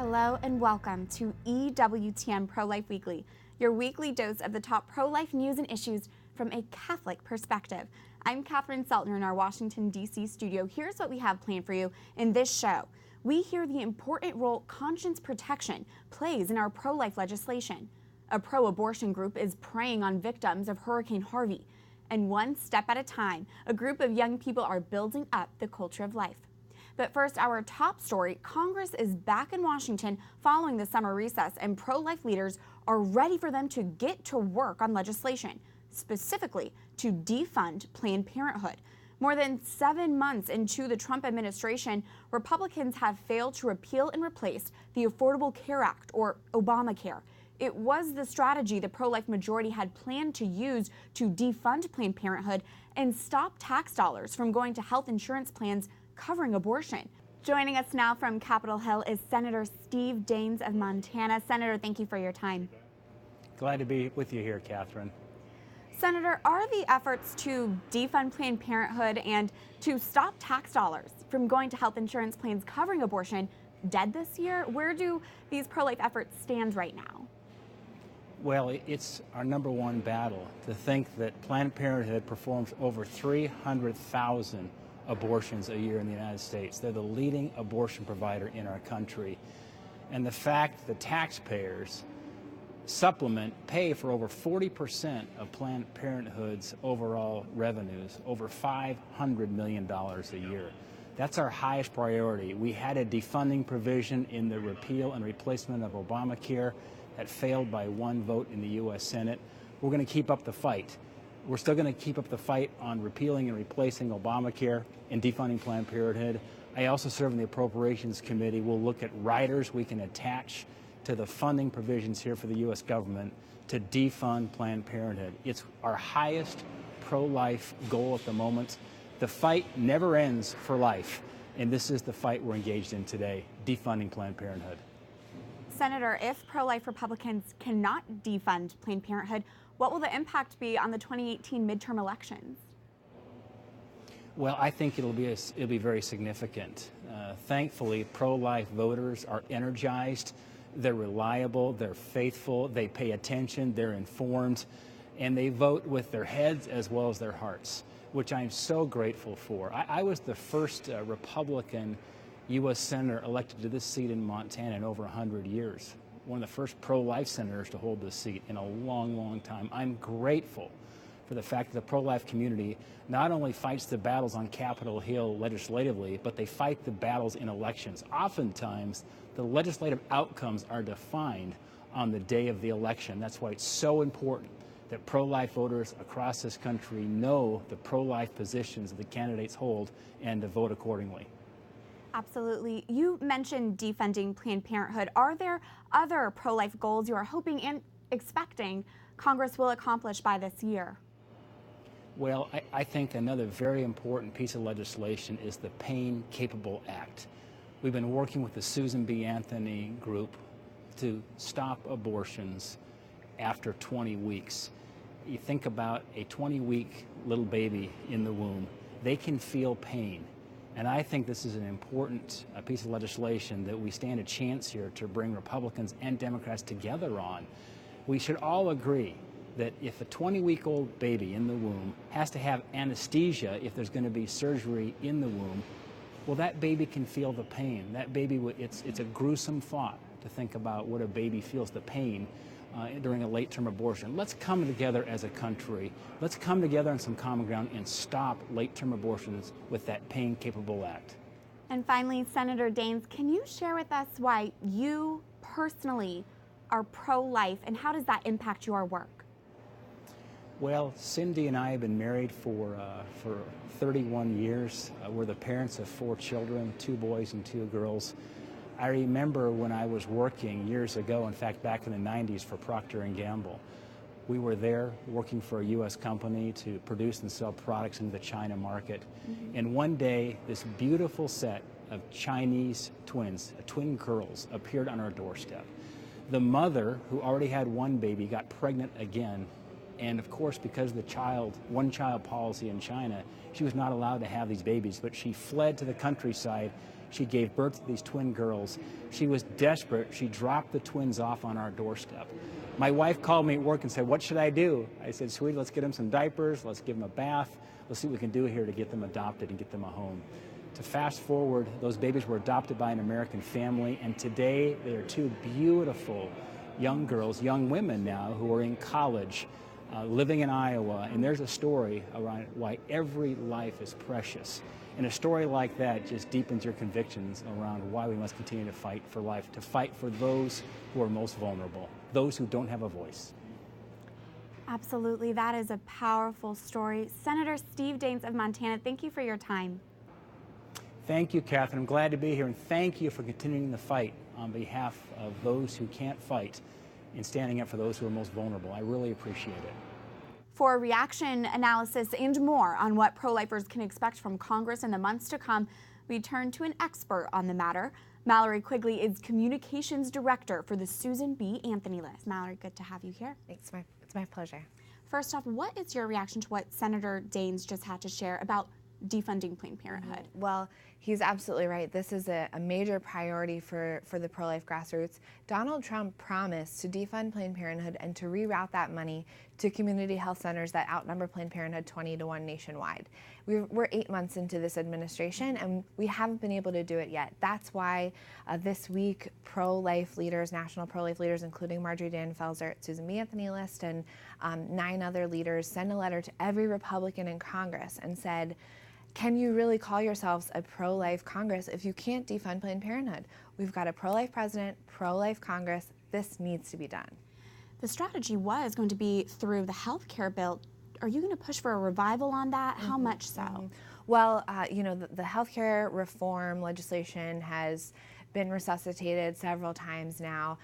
Hello and welcome to EWTN Pro-Life Weekly, your weekly dose of the top pro-life news and issues from a Catholic perspective. I'm Catherine Seltner in our Washington, D.C. studio. Here's what we have planned for you in this show. We hear the important role conscience protection plays in our pro-life legislation. A pro-abortion group is preying on victims of Hurricane Harvey. And one step at a time, a group of young people are building up the culture of life. But first, our top story, Congress is back in Washington following the summer recess, and pro-life leaders are ready for them to get to work on legislation, specifically to defund Planned Parenthood. More than 7 months into the Trump administration, Republicans have failed to repeal and replace the Affordable Care Act, or Obamacare. It was the strategy the pro-life majority had planned to use to defund Planned Parenthood and stop tax dollars from going to health insurance plans covering abortion. Joining us now from Capitol Hill is Senator Steve Daines of Montana. Senator, thank you for your time. Glad to be with you here, Catherine. Senator, are the efforts to defund Planned Parenthood and to stop tax dollars from going to health insurance plans covering abortion dead this year? Where do these pro-life efforts stand right now? Well, it's our number one battle to think that Planned Parenthood performs over 300,000 abortions a year in the United States. They're the leading abortion provider in our country. And the fact the taxpayers pay for over 40% of Planned Parenthood's overall revenues, over $500 million a year. That's our highest priority. We had a defunding provision in the repeal and replacement of Obamacare that failed by one vote in the U.S. Senate. We're going to keep up the fight. We're still going to keep up the fight on repealing and replacing Obamacare and defunding Planned Parenthood. I also serve in the Appropriations Committee. We'll look at riders we can attach to the funding provisions here for the U.S. government to defund Planned Parenthood. It's our highest pro-life goal at the moment. The fight never ends for life, and this is the fight we're engaged in today, defunding Planned Parenthood. Senator, if pro-life Republicans cannot defund Planned Parenthood, what will the impact be on the 2018 midterm elections? Well, I think it'll be very significant. Thankfully, pro-life voters are energized, they're reliable, they're faithful, they pay attention, they're informed, and they vote with their heads as well as their hearts, which I'm so grateful for. I was the first Republican U.S. Senator elected to this seat in Montana in over 100 years. One of the first pro-life senators to hold this seat in a long, long time. I'm grateful for the fact that the pro-life community not only fights the battles on Capitol Hill legislatively, but they fight the battles in elections. Oftentimes, the legislative outcomes are defined on the day of the election. That's why it's so important that pro-life voters across this country know the pro-life positions that the candidates hold and to vote accordingly. Absolutely. You mentioned defunding Planned Parenthood. Are there other pro-life goals you are hoping and expecting Congress will accomplish by this year? Well, I think another very important piece of legislation is the Pain Capable Act. We've been working with the Susan B. Anthony group to stop abortions after 20 weeks. You think about a 20-week little baby in the womb. They can feel pain. And I think this is an important piece of legislation that we stand a chance here to bring Republicans and Democrats together on. We should all agree that if a 20-week-old baby in the womb has to have anesthesia if there's going to be surgery in the womb, well, that baby can feel the pain. That baby, it's a gruesome thought to think about what a baby feels, the pain during a late-term abortion. Let's come together as a country. Let's come together on some common ground and stop late-term abortions with that Pain Capable Act. And finally, Senator Daines, can you share with us why you personally are pro-life and how does that impact your work? Well, Cindy and I have been married for 31 years. We're the parents of 4 children, 2 boys and 2 girls. I remember when I was working years ago, in fact, back in the 90s for Procter & Gamble. We were there working for a U.S. company to produce and sell products into the China market. Mm-hmm. And one day, this beautiful set of Chinese twins, twin girls, appeared on our doorstep. The mother, who already had 1 baby, got pregnant again And of course, because of the one-child policy in China, she was not allowed to have these babies, but she fled to the countryside. She gave birth to these twin girls. She was desperate. She dropped the twins off on our doorstep. My wife called me at work and said, "What should I do?" I said, "Sweetie, let's get them some diapers. Let's give them a bath. Let's see what we can do here to get them adopted and get them a home." To fast forward, those babies were adopted by an American family, and today they are two beautiful young girls, young women now, who are in college, living in Iowa. And there's a story around why every life is precious. And a story like that just deepens your convictions around why we must continue to fight for life, to fight for those who are most vulnerable, those who don't have a voice. Absolutely. That is a powerful story. Senator Steve Daines of Montana, thank you for your time. Thank you, Catherine. I'm glad to be here, and thank you for continuing the fight on behalf of those who can't fight and standing up for those who are most vulnerable. I really appreciate it. For reaction, analysis, and more on what pro-lifers can expect from Congress in the months to come, we turn to an expert on the matter. Mallory Quigley is Communications Director for the Susan B. Anthony List. Mallory, good to have you here. Thanks. It's my pleasure. First off, what is your reaction to what Senator Daines just had to share about defunding Planned Parenthood? Well, he's absolutely right. This is a major priority for the pro-life grassroots. Donald Trump promised to defund Planned Parenthood and to reroute that money to community health centers that outnumber Planned Parenthood 20-1 nationwide. We're 8 months into this administration, and we haven't been able to do it yet. That's why this week, pro-life leaders, national pro-life leaders, including Marjorie Danfelser at Susan B. Anthony List and 9 other leaders, sent a letter to every Republican in Congress and said, can you really call yourselves a pro-life Congress if you can't defund Planned Parenthood? We've got a pro-life president, pro-life Congress. This needs to be done. The strategy was going to be through the health care bill. Are you going to push for a revival on that? How much so? Well, you know, the healthcare reform legislation has been resuscitated several times now.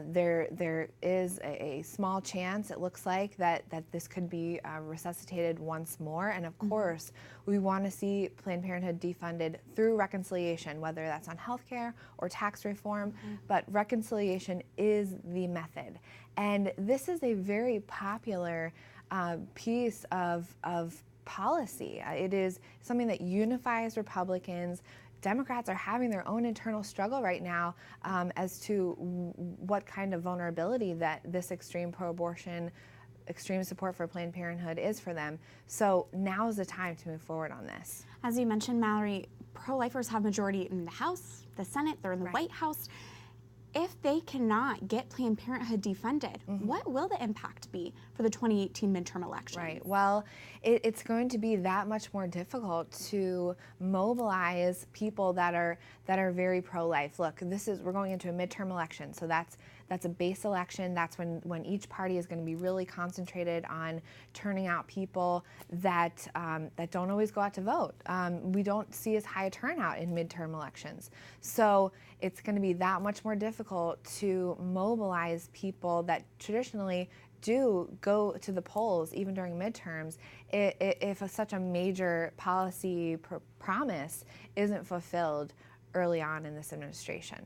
There is a small chance, it looks like, that this could be resuscitated once more. And of course, we want to see Planned Parenthood defunded through reconciliation, whether that's on healthcare or tax reform. But reconciliation is the method. And this is a very popular piece of policy. It is something that unifies Republicans. Democrats are having their own internal struggle right now as to what kind of vulnerability that this extreme pro-abortion, extreme support for Planned Parenthood is for them. So now is the time to move forward on this. As you mentioned, Mallory, pro-lifers have majority in the House, the Senate, they're in the White House. If they cannot get Planned Parenthood defunded, what will the impact be for the 2018 midterm elections? Right. Well, it's going to be that much more difficult to mobilize people that are very pro-life. Look, we're going into a midterm election, so that's a base election. That's when each party is going to be really concentrated on turning out people that don't always go out to vote. We don't see as high a turnout in midterm elections. So it's going to be that much more difficult to mobilize people that traditionally do go to the polls even during midterms if such a major policy promise isn't fulfilled early on in this administration.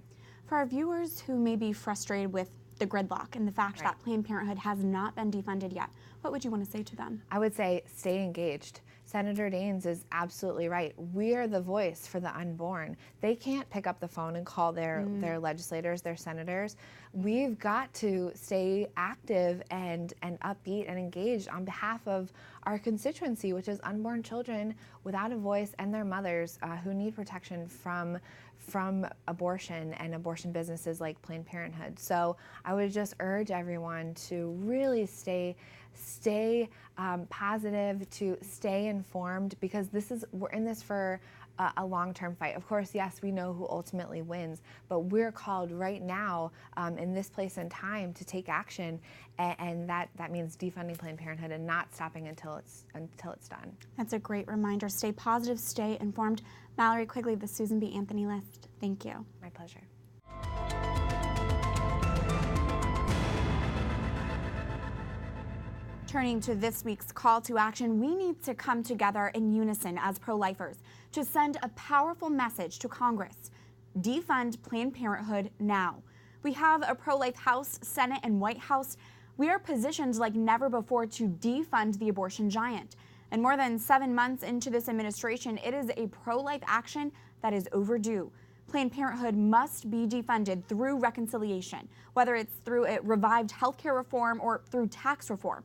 For our viewers who may be frustrated with the gridlock and the fact that Planned Parenthood has not been defunded yet, what would you want to say to them? I would say stay engaged. Senator Daines is absolutely right. We are the voice for the unborn. They can't pick up the phone and call their legislators, their senators. We've got to stay active and upbeat and engaged on behalf of our constituency, which is unborn children without a voice and their mothers who need protection from abortion and abortion businesses like Planned Parenthood. So I would just urge everyone to really stay positive, to stay informed, because we're in this for a long-term fight. Of course, yes, we know who ultimately wins, but we're called right now in this place and time to take action, and that means defunding Planned Parenthood and not stopping until it's done. That's a great reminder. Stay positive, stay informed. Mallory Quigley, the Susan B. Anthony List. Thank you. My pleasure. Turning to this week's call to action, we need to come together in unison as pro-lifers to send a powerful message to Congress. Defund Planned Parenthood now. We have a pro-life House, Senate, and White House. We are positioned like never before to defund the abortion giant. And more than 7 months into this administration, it is a pro-life action that is overdue. Planned Parenthood must be defunded through reconciliation, whether it's through a revived healthcare reform or through tax reform.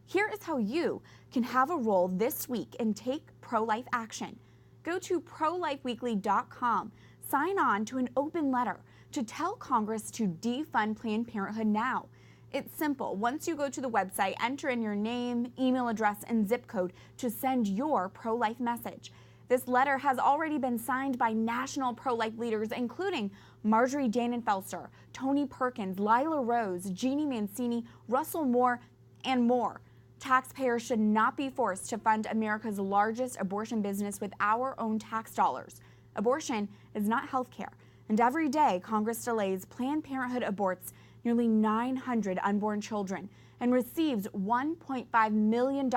Here is how you can have a role this week and take pro-life action. Go to prolifeweekly.com, sign on to an open letter to tell Congress to defund Planned Parenthood now. It's simple. Once you go to the website, enter in your name, email address, and zip code to send your pro-life message. This letter has already been signed by national pro-life leaders, including Marjorie Dainen-Felser, Tony Perkins, Lila Rose, Jeannie Mancini, Russell Moore, and more. Taxpayers should not be forced to fund America's largest abortion business with our own tax dollars. Abortion is not health care, and every day Congress delays Planned Parenthood aborts nearly 900 unborn children and receives $1.5 million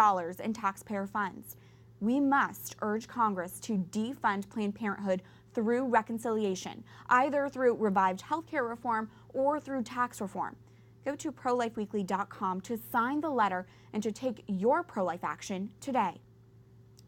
in taxpayer funds. We must urge Congress to defund Planned Parenthood through reconciliation, either through revived healthcare reform or through tax reform. Go to prolifeweekly.com to sign the letter and to take your pro-life action today.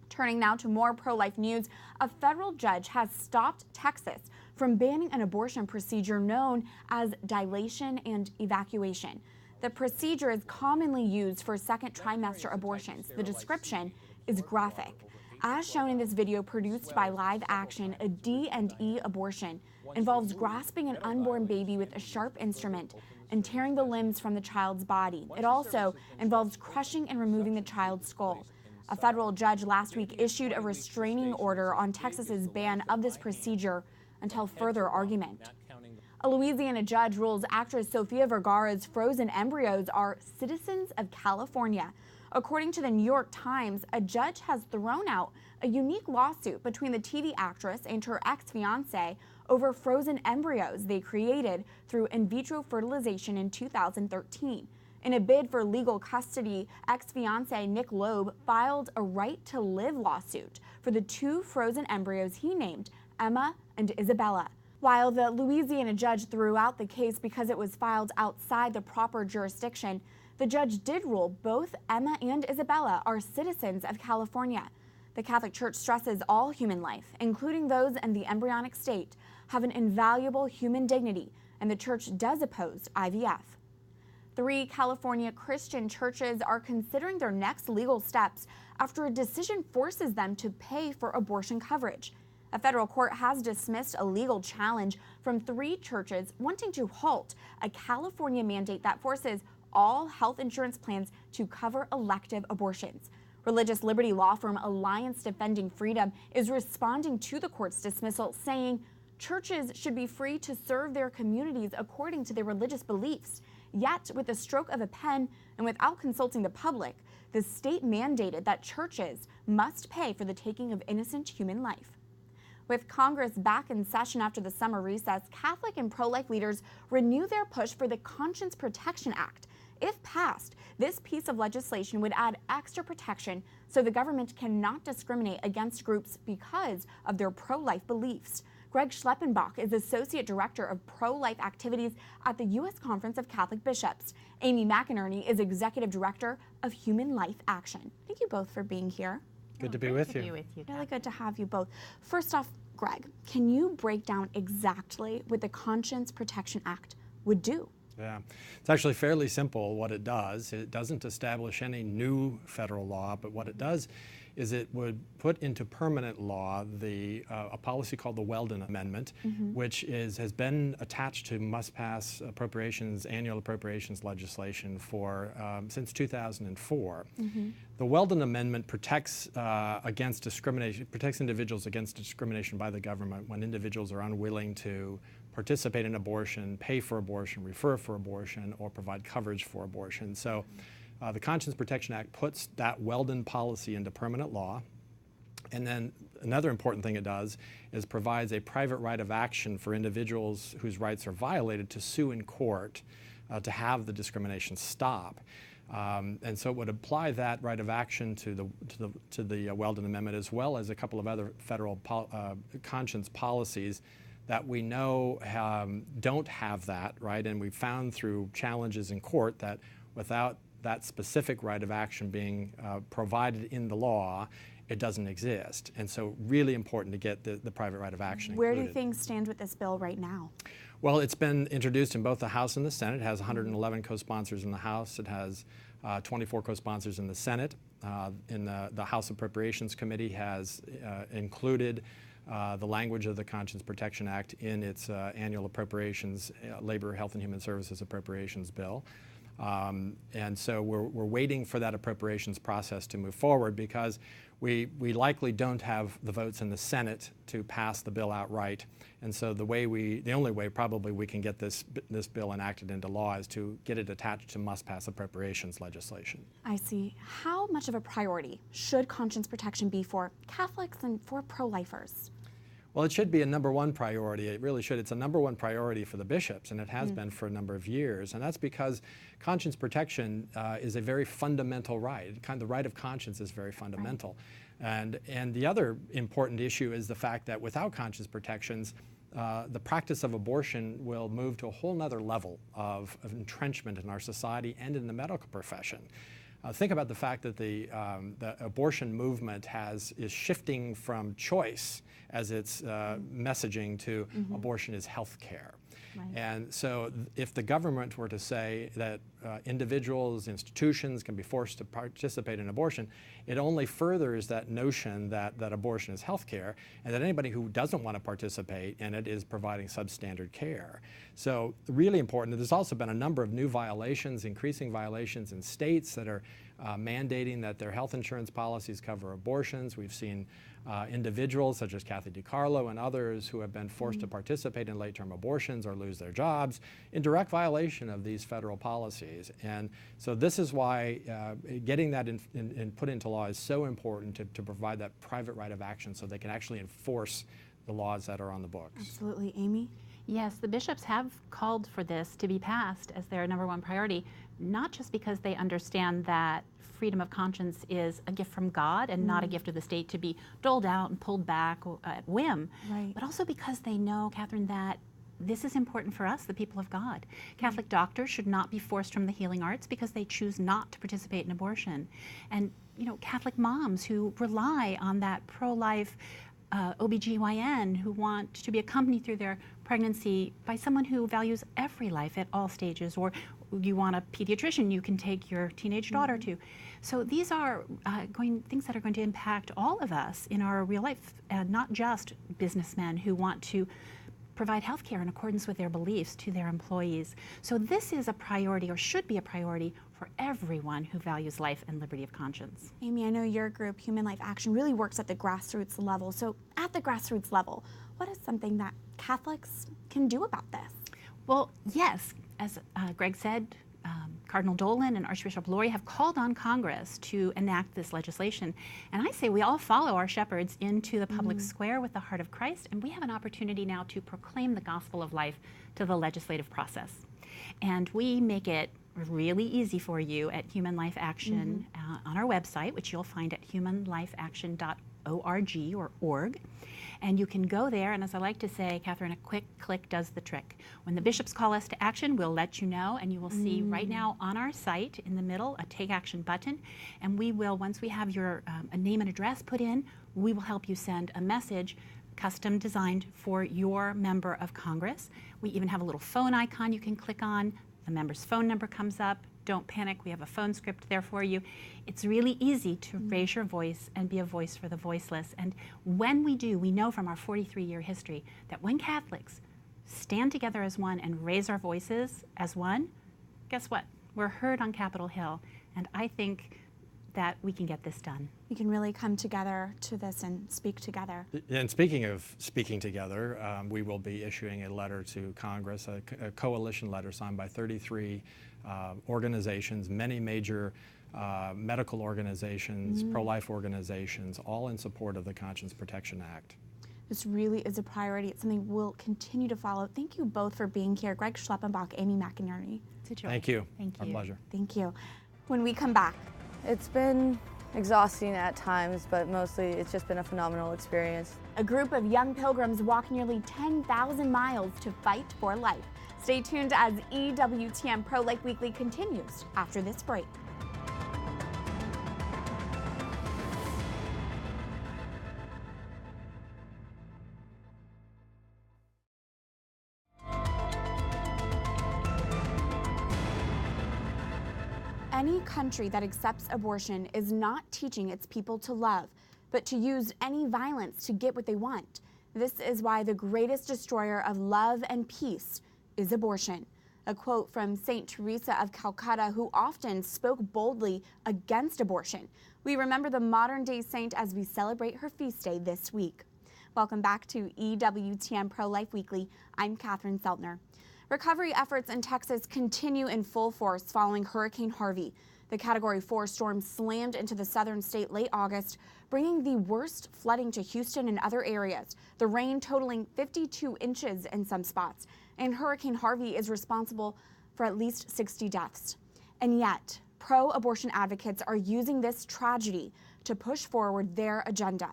Turning now to more pro-life news, a federal judge has stopped Texas from banning an abortion procedure known as dilation and evacuation. The procedure is commonly used for second trimester abortions. The description is graphic. As shown in this video produced by Live Action, a D&E abortion involves grasping an unborn baby with a sharp instrument and tearing the limbs from the child's body. It also involves crushing and removing the child's skull. A federal judge last week issued a restraining order on Texas's ban of this procedure until further argument. A Louisiana judge rules actress Sofia Vergara's frozen embryos are citizens of California. According to the New York Times, a judge has thrown out a unique lawsuit between the TV actress and her ex-fiancé over frozen embryos they created through in vitro fertilization in 2013. In a bid for legal custody, ex-fiancé Nick Loeb filed a right-to-live lawsuit for the two frozen embryos he named Emma and Isabella. While the Louisiana judge threw out the case because it was filed outside the proper jurisdiction, the judge did rule both Emma and Isabella are citizens of California. The Catholic Church stresses all human life, including those in the embryonic state, have an invaluable human dignity, and the church does oppose IVF. 3 California Christian churches are considering their next legal steps after a decision forces them to pay for abortion coverage. A federal court has dismissed a legal challenge from 3 churches wanting to halt a California mandate that forces all health insurance plans to cover elective abortions. Religious liberty law firm Alliance Defending Freedom is responding to the court's dismissal, saying churches should be free to serve their communities according to their religious beliefs. Yet, with the stroke of a pen and without consulting the public, the state mandated that churches must pay for the taking of innocent human life. With Congress back in session after the summer recess, Catholic and pro-life leaders renew their push for the Conscience Protection Act. If passed, this piece of legislation would add extra protection so the government cannot discriminate against groups because of their pro-life beliefs. Greg Schleppenbach is Associate Director of Pro-Life Activities at the U.S. Conference of Catholic Bishops. Amy McInerney is Executive Director of Human Life Action. Thank you both for being here. Good to be with you. Really good to have you both. First off, Greg, can you break down exactly what the Conscience Protection Act would do? Yeah, it's actually fairly simple what it does. It doesn't establish any new federal law, but what it does is it would put into permanent law a policy called the Weldon Amendment, which has been attached to must-pass annual appropriations legislation for since 2004. The Weldon Amendment protects against discrimination, protects individuals against discrimination by the government when individuals are unwilling to participate in abortion, pay for abortion, refer for abortion, or provide coverage for abortion. So the Conscience Protection Act puts that Weldon policy into permanent law. And then another important thing it does is provides a private right of action for individuals whose rights are violated to sue in court to have the discrimination stop. And so it would apply that right of action to the Weldon Amendment, as well as a couple of other federal conscience policies that we know don't have that, right? And we've found through challenges in court that without that specific right of action being provided in the law, it doesn't exist. And so really important to get the private right of action Where included. do things stand with this bill right now? Well, it's been introduced in both the House and the Senate. It has 111 co-sponsors in the House. It has 24 co-sponsors in the Senate. In the House Appropriations Committee has included the language of the Conscience Protection Act in its annual appropriations, Labor, Health and Human Services Appropriations Bill. And so we're waiting for that appropriations process to move forward because we likely don't have the votes in the Senate to pass the bill outright. And so the only way probably we can get this bill enacted into law is to get it attached to must-pass appropriations legislation. I see. How much of a priority should conscience protection be for Catholics and for pro-lifers? Well, it should be a number-one priority. It really should. It's a number-one priority for the bishops, and it has been for a number of years. And that's because conscience protection is a very fundamental right. The right of conscience is very fundamental. Right. And the other important issue is the fact that without conscience protections, the practice of abortion will move to a whole nother level of entrenchment in our society and in the medical profession. Think about the fact that the abortion movement is shifting from choice as its messaging to abortion is health care. Right. And so if the government were to say that individuals, institutions can be forced to participate in abortion, it only furthers that notion that abortion is health care and that anybody who doesn't want to participate in it is providing substandard care. So really important. There's also been a number of new violations, increasing violations in states that are mandating that their health insurance policies cover abortions. We've seen individuals such as Kathy DiCarlo and others who have been forced to participate in late-term abortions or lose their jobs in direct violation of these federal policies. And so this is why getting that put into law is so important to provide that private right of action so they can actually enforce the laws that are on the books. Absolutely. Amy? Yes, the bishops have called for this to be passed as their #1 priority, not just because they understand that freedom of conscience is a gift from God and not a gift of the state to be doled out and pulled back at whim, right. but also because they know, Catherine, that this is important for us, the people of God. Catholic doctors should not be forced from the healing arts because they choose not to participate in abortion. And, Catholic moms who rely on that pro-life OBGYN who want to be accompanied through their pregnancy by someone who values every life at all stages, or you want a pediatrician you can take your teenage daughter to. So these are things that are going to impact all of us in our real life, and not just businessmen who want to provide health care in accordance with their beliefs to their employees. So this is a priority, or should be a priority, for everyone who values life and liberty of conscience. Amy, I know your group, Human Life Action, really works at the grassroots level. So at the grassroots level, what is something that Catholics can do about this? Well, yes, as Greg said, Cardinal Dolan and Archbishop Lori have called on Congress to enact this legislation. And I say we all follow our shepherds into the public square with the heart of Christ, and we have an opportunity now to proclaim the gospel of life to the legislative process. And we make it really easy for you at Human Life Action on our website, which you'll find at humanlifeaction.org or org. And you can go there, and as I like to say, Catherine, a quick click does the trick. When the bishops call us to action, we'll let you know, and you will see right now on our site in the middle a Take Action button, and we will, once we have your a name and address put in, we will help you send a message custom designed for your member of Congress. We even have a little phone icon you can click on. The member's phone number comes up. Don't panic, we have a phone script there for you. It's really easy to raise your voice and be a voice for the voiceless. And when we do, we know from our 43-year history that when Catholics stand together as one and raise our voices as one, guess what? We're heard on Capitol Hill. And I think that we can get this done. We can really come together to this and speak together. And speaking of speaking together, we will be issuing a letter to Congress, a coalition letter signed by 33 organizations, many major medical organizations, pro-life organizations, all in support of the Conscience Protection Act. This really is a priority. It's something we'll continue to follow. Thank you both for being here. Greg Schleppenbach, Amy McInerney. It's a joy. Thank you. Thank you. Our pleasure. Thank you. When we come back, It's been exhausting at times, but mostly it's just been a phenomenal experience. A group of young pilgrims walk nearly 10,000 miles to fight for life. Stay tuned as EWTN Pro-Life Weekly continues after this break. Any country that accepts abortion is not teaching its people to love, but to use any violence to get what they want. This is why the greatest destroyer of love and peace is abortion. A quote from St. Teresa of Calcutta, who often spoke boldly against abortion. We remember the modern-day saint as we celebrate her feast day this week. Welcome back to EWTN Pro-Life Weekly. I'm Catherine Seltner. Recovery efforts in Texas continue in full force following Hurricane Harvey. The Category 4 storm slammed into the southern state late August, bringing the worst flooding to Houston and other areas, the rain totaling 52 inches in some spots. And Hurricane Harvey is responsible for at least 60 deaths. And yet, pro-abortion advocates are using this tragedy to push forward their agenda.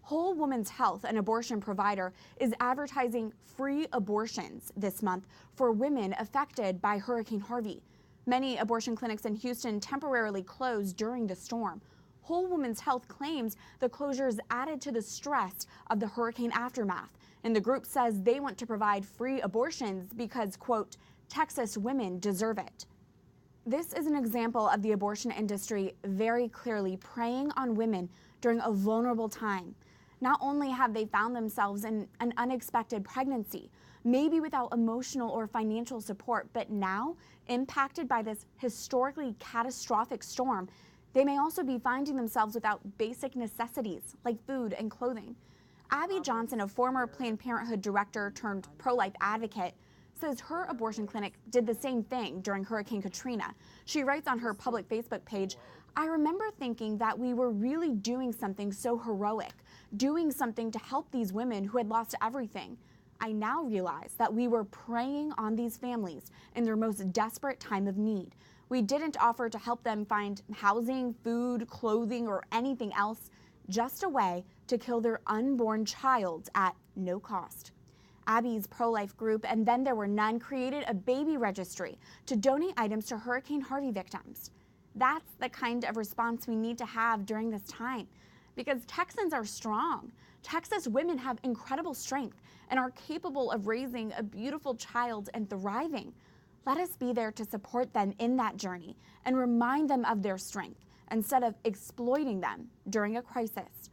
Whole Woman's Health, an abortion provider, is advertising free abortions this month for women affected by Hurricane Harvey. Many abortion clinics in Houston temporarily closed during the storm. Whole Woman's Health claims the closures added to the stress of the hurricane aftermath. And the group says they want to provide free abortions because, quote, Texas women deserve it. This is an example of the abortion industry very clearly preying on women during a vulnerable time. Not only have they found themselves in an unexpected pregnancy, maybe without emotional or financial support, but now, impacted by this historically catastrophic storm, they may also be finding themselves without basic necessities like food and clothing. Abby Johnson, a former Planned Parenthood director turned pro-life advocate, says her abortion clinic did the same thing during Hurricane Katrina. She writes on her public Facebook page, I remember thinking that we were really doing something so heroic, doing something to help these women who had lost everything. I now realize that we were preying on these families in their most desperate time of need. We didn't offer to help them find housing, food, clothing, or anything else, just a way to kill their unborn child at no cost. Abby's pro-life group, And Then There Were None, created a baby registry to donate items to Hurricane Harvey victims. That's the kind of response we need to have during this time, because Texans are strong. Texas women have incredible strength and are capable of raising a beautiful child and thriving. Let us be there to support them in that journey and remind them of their strength instead of exploiting them during a crisis.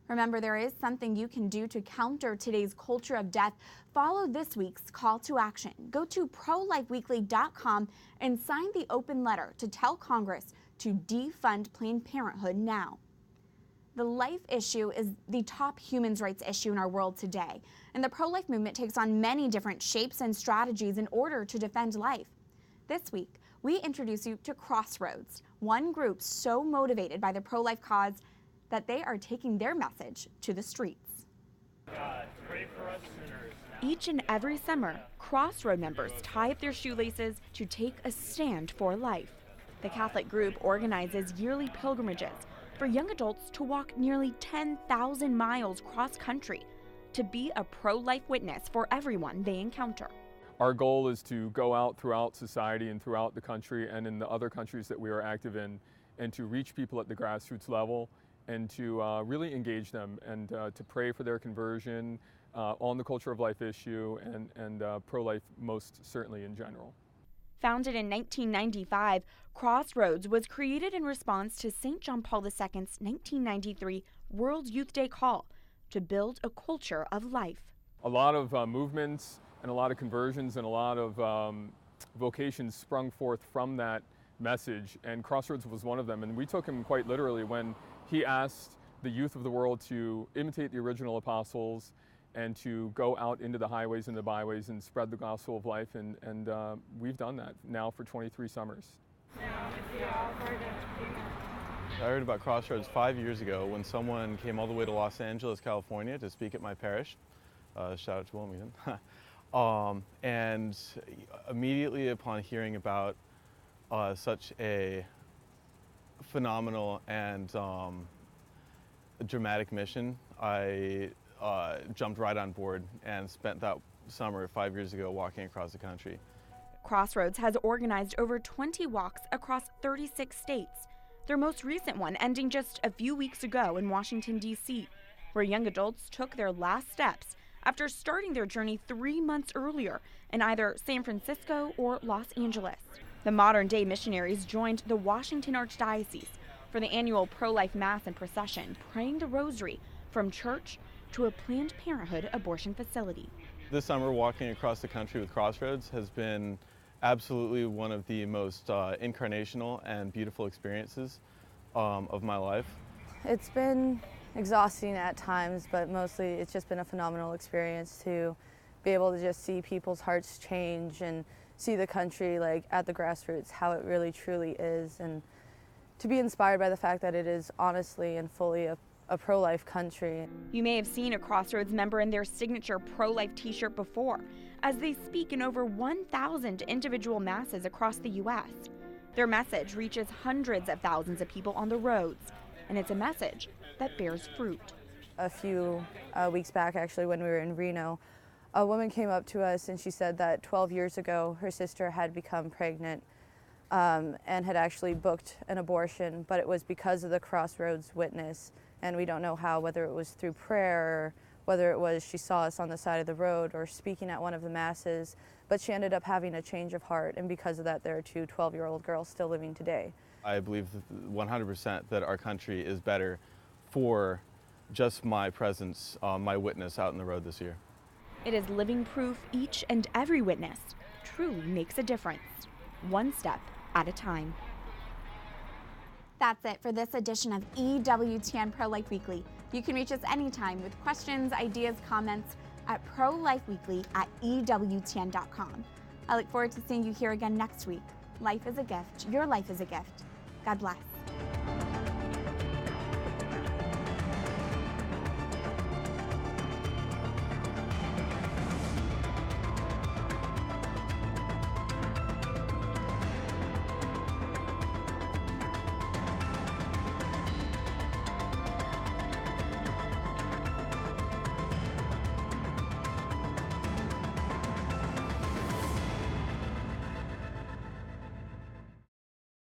Remember, there is something you can do to counter today's culture of death. Follow this week's call to action. Go to prolifeweekly.com and sign the open letter to tell Congress to defund Planned Parenthood now. The life issue is the top human rights issue in our world today, and the pro-life movement takes on many different shapes and strategies in order to defend life. This week, we introduce you to Crossroads, one group so motivated by the pro-life cause that they are taking their message to the streets. God, pray for us sinners. Each and every summer, Crossroad members tie up their shoelaces to take a stand for life. The Catholic group organizes yearly pilgrimages for young adults to walk nearly 10,000 miles cross-country to be a pro-life witness for everyone they encounter. Our goal is to go out throughout society and throughout the country and in the other countries that we are active in, and to reach people at the grassroots level and to really engage them and to pray for their conversion on the culture of life issue and pro-life most certainly in general. Founded in 1995, Crossroads was created in response to St. John Paul II's 1993 World Youth Day call to build a culture of life. A lot of movements and a lot of conversions and a lot of vocations sprung forth from that message, and Crossroads was one of them. And we took him quite literally when he asked the youth of the world to imitate the original apostles and to go out into the highways and the byways and spread the gospel of life, and we've done that now for 23 summers. I heard about Crossroads 5 years ago when someone came all the way to Los Angeles, California to speak at my parish. Shout out to Wilmington. And immediately upon hearing about such a phenomenal and dramatic mission. I jumped right on board and spent that summer 5 years ago walking across the country. Crossroads has organized over 20 walks across 36 states, their most recent one ending just a few weeks ago in Washington, D.C., where young adults took their last steps after starting their journey 3 months earlier in either San Francisco or Los Angeles. The modern-day missionaries joined the Washington Archdiocese for the annual pro-life mass and procession, praying the rosary from church to a Planned Parenthood abortion facility. This summer, walking across the country with Crossroads has been absolutely one of the most incarnational and beautiful experiences of my life. It's been exhausting at times, but mostly it's just been a phenomenal experience to be able to just see people's hearts change and see the country like at the grassroots, how it really truly is, and to be inspired by the fact that it is honestly and fully a pro-life country. You may have seen a Crossroads member in their signature pro-life t-shirt before, as they speak in over 1,000 individual masses across the U.S. Their message reaches hundreds of thousands of people on the roads, and it's a message that bears fruit. A few weeks back, actually, when we were in Reno, a woman came up to us and she said that 12 years ago her sister had become pregnant and had actually booked an abortion, but it was because of the Crossroads witness. And we don't know how, whether it was through prayer, or whether it was she saw us on the side of the road or speaking at one of the masses, but she ended up having a change of heart, and because of that there are two 12-year-old girls still living today. I believe 100% that our country is better for just my presence, my witness out in the road this year. It is living proof each and every witness truly makes a difference, one step at a time. That's it for this edition of EWTN Pro-Life Weekly. You can reach us anytime with questions, ideas, comments at prolifeweekly@ewtn.com. I look forward to seeing you here again next week. Life is a gift. Your life is a gift. God bless.